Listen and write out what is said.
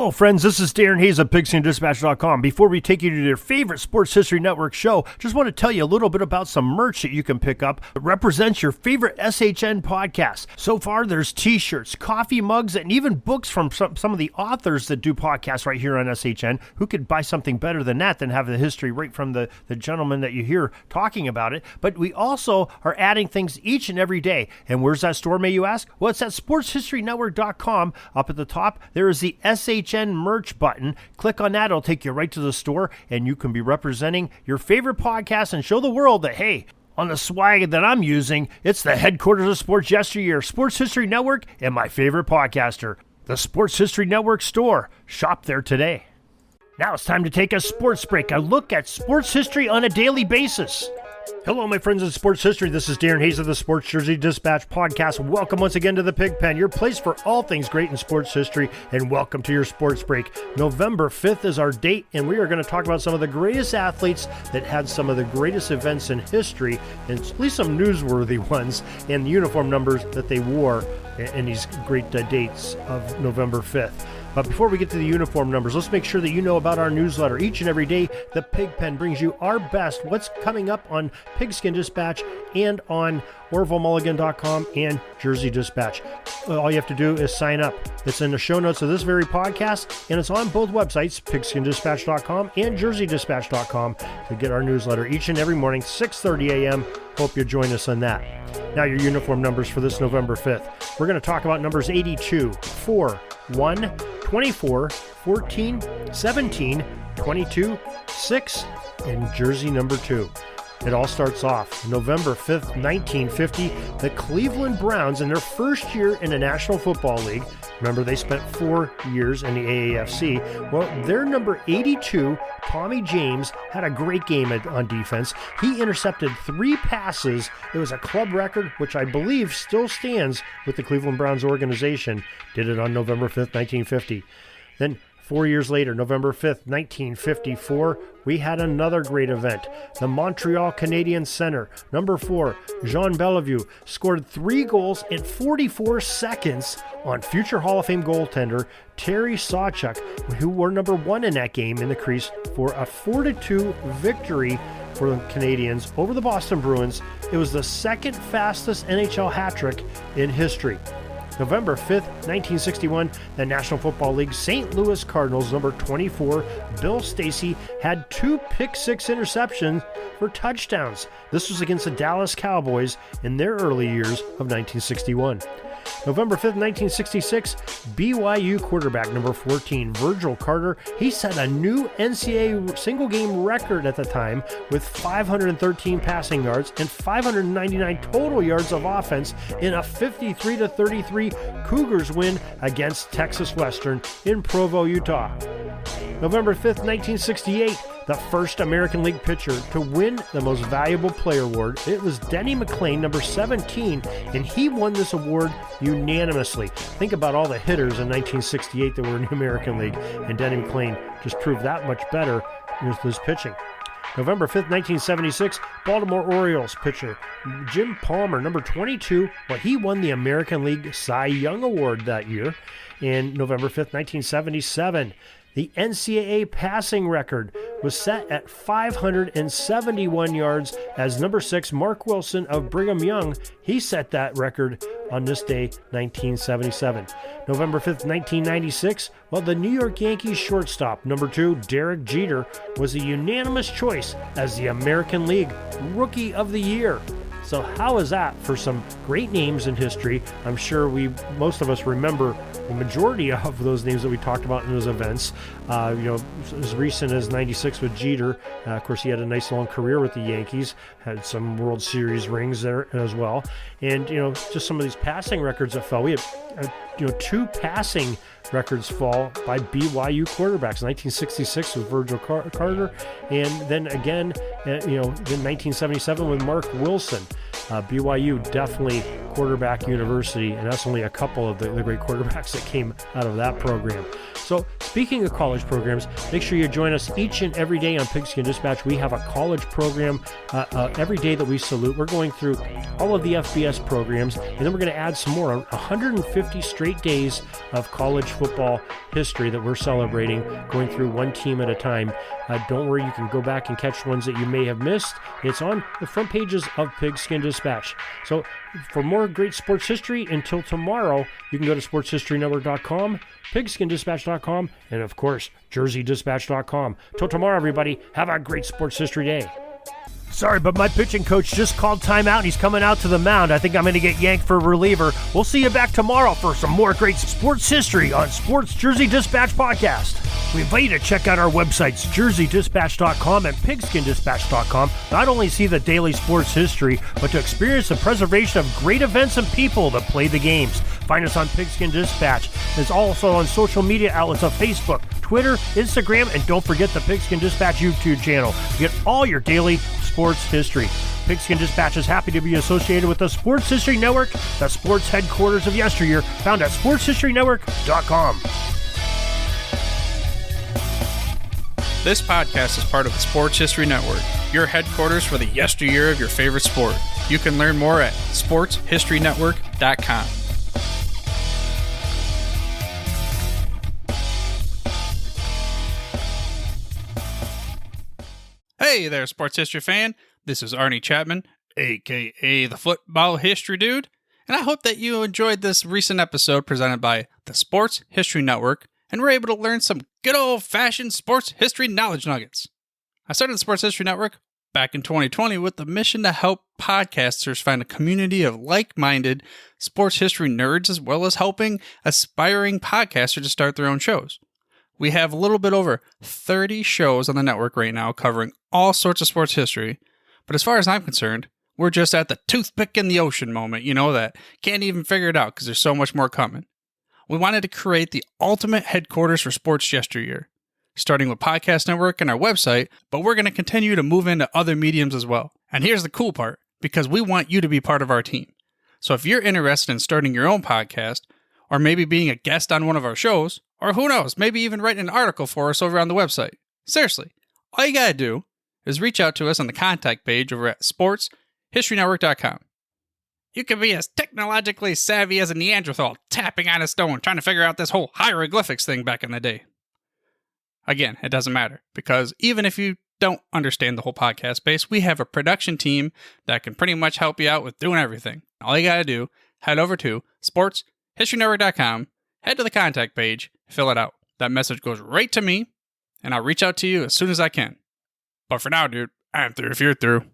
Hello, friends. This is Darren Hayes of Pigskin.com. Before we take you to your favorite Sports History Network show, just want to tell you a little bit about some merch that you can pick up that represents your favorite SHN podcast. So far, there's t-shirts, coffee mugs, and even books from some of the authors that do podcasts right here on SHN. Who could buy something better than that, than have the history right from the gentleman that you hear talking about it? But we also are adding things each and every day. And where's that store, may you ask? Well, it's at SportsHistoryNetwork.com. Up at the top, there is the SHN merch button. Click on that. It'll take you right to the store, and you can be representing your favorite podcast and show the world that, hey, on the swag that I'm using, it's the headquarters of sports yesteryear, Sports History Network, and my favorite podcaster, the Sports History Network store. Shop there today. Now it's time to take a sports break, a look at sports history on a daily basis. Hello, my friends in sports history. This is Darren Hayes of the Sports Jersey Dispatch podcast. Welcome once again to the Pig Pen, your place for all things great in sports history, and welcome to your sports break. November 5th is our date, and we are going to talk about some of the greatest athletes that had some of the greatest events in history, and at least some newsworthy ones, and the uniform numbers that they wore in these great dates of November 5th. But before we get to the uniform numbers, let's make sure that you know about our newsletter. Each and every day, the Pig Pen brings you our best, what's coming up on Pigskin Dispatch and on OrvilleMulligan.com and Jersey Dispatch. All you have to do is sign up. It's in the show notes of this very podcast, and it's on both websites, PigskinDispatch.com and JerseyDispatch.com, to get our newsletter each and every morning, 6:30 a.m. Hope you join us on that. Now your uniform numbers for this November 5th. We're going to talk about numbers 82, 4, 1, 24, 14, 17, 22, 6, and jersey number 2. It all starts off November 5th, 1950. The Cleveland Browns, in their first year in the National Football League, remember they spent 4 years in the AAFC, well, their number 82, Tommy James, had a great game on defense. He intercepted 3 passes. It was a club record, which I believe still stands with the Cleveland Browns organization. Did it on November 5th, 1950. Then 4 years later, November 5th, 1954, we had another great event. The Montreal Canadiens center, number 4, Jean Bellevue, scored 3 goals in 44 seconds on future Hall of Fame goaltender Terry Sawchuk, who were number 1 in that game in the crease for a 4-2 victory for the Canadiens over the Boston Bruins. It was the second fastest NHL hat trick in history. November 5th, 1961, the National Football League St. Louis Cardinals, number 24, Bill Stacy, had 2 pick-6 interceptions for touchdowns. This was against the Dallas Cowboys in their early years of 1961. November 5th, 1966, BYU quarterback number 14, Virgil Carter, he set a new NCAA single-game record at the time with 513 passing yards and 599 total yards of offense in a 53-33 Cougars win against Texas Western in Provo, Utah. November 5th, 1968, the first American League pitcher to win the Most Valuable Player award. It was Denny McLain, number 17, and he won this award unanimously. Think about all the hitters in 1968 that were in the American League, and Denny McLain just proved that much better with his pitching. November 5th, 1976, Baltimore Orioles pitcher Jim Palmer, number 22, well, he won the American League Cy Young Award that year. And November 5th, 1977, the NCAA passing record was set at 571 yards as number 6, Mark Wilson of Brigham Young, he set that record on this day, 1977. November 5th, 1996, well, the New York Yankees shortstop, number 2, Derek Jeter, was a unanimous choice as the American League Rookie of the Year. So how is that for some great names in history? I'm sure most of us remember the majority of those names that we talked about in those events. As recent as 96 with Jeter. Of course, he had a nice long career with the Yankees, had some World Series rings there as well. And, just some of these passing records that fell. We had, 2 passing records fall by BYU quarterbacks. 1966 with Virgil Carter, and then again, in 1977 with Mark Wilson. BYU definitely quarterback university, and that's only a couple of the great quarterbacks that came out of that program. So speaking of college programs, make sure you join us each and every day on Pigskin Dispatch. We have a college program every day that we salute. We're going through all of the FBS programs, and then we're going to add some more, 150 straight days of college football history that we're celebrating, going through one team at a time. Don't worry, you can go back and catch ones that you may have missed. It's on the front pages of Pigskin Dispatch. So for more great sports history, until tomorrow, you can go to sportshistorynetwork.com, pigskindispatch.com, and of course, jerseydispatch.com. Till tomorrow, everybody, have a great sports history day. Sorry, but my pitching coach just called timeout and he's coming out to the mound. I think I'm going to get yanked for a reliever. We'll see you back tomorrow for some more great sports history on Sports Jersey Dispatch Podcast. We invite you to check out our websites, jerseydispatch.com and pigskindispatch.com. Not only see the daily sports history, but to experience the preservation of great events and people that play the games. Find us on Pigskin Dispatch. It's also on social media outlets of Facebook, Twitter, Instagram, and don't forget the Pigskin Dispatch YouTube channel. Get all your daily sports history. Pigskin Dispatch is happy to be associated with the Sports History Network, the sports headquarters of yesteryear, found at sportshistorynetwork.com. This podcast is part of the Sports History Network, your headquarters for the yesteryear of your favorite sport. You can learn more at sportshistorynetwork.com. Hey there, sports history fan. This is Arnie Chapman, a.k.a. the Football History Dude, and I hope that you enjoyed this recent episode presented by the Sports History Network and were able to learn some good old-fashioned sports history knowledge nuggets. I started the Sports History Network back in 2020 with the mission to help podcasters find a community of like-minded sports history nerds, as well as helping aspiring podcasters to start their own shows. We have a little bit over 30 shows on the network right now covering all sorts of sports history, but as far as I'm concerned, we're just at the toothpick in the ocean moment, that can't even figure it out because there's so much more coming. We wanted to create the ultimate headquarters for sports yesteryear, starting with Podcast Network and our website, but we're going to continue to move into other mediums as well. And here's the cool part, because we want you to be part of our team. So if you're interested in starting your own podcast, or maybe being a guest on one of our shows, or who knows, maybe even writing an article for us over on the website. Seriously, all you gotta do is reach out to us on the contact page over at sportshistorynetwork.com. You can be as technologically savvy as a Neanderthal tapping on a stone trying to figure out this whole hieroglyphics thing back in the day. Again, it doesn't matter, because even if you don't understand the whole podcast space, we have a production team that can pretty much help you out with doing everything. All you gotta do, head over to sportshistorynetwork.com, head to the contact page, fill it out. That message goes right to me, and I'll reach out to you as soon as I can. But for now, dude, I'm through if you're through.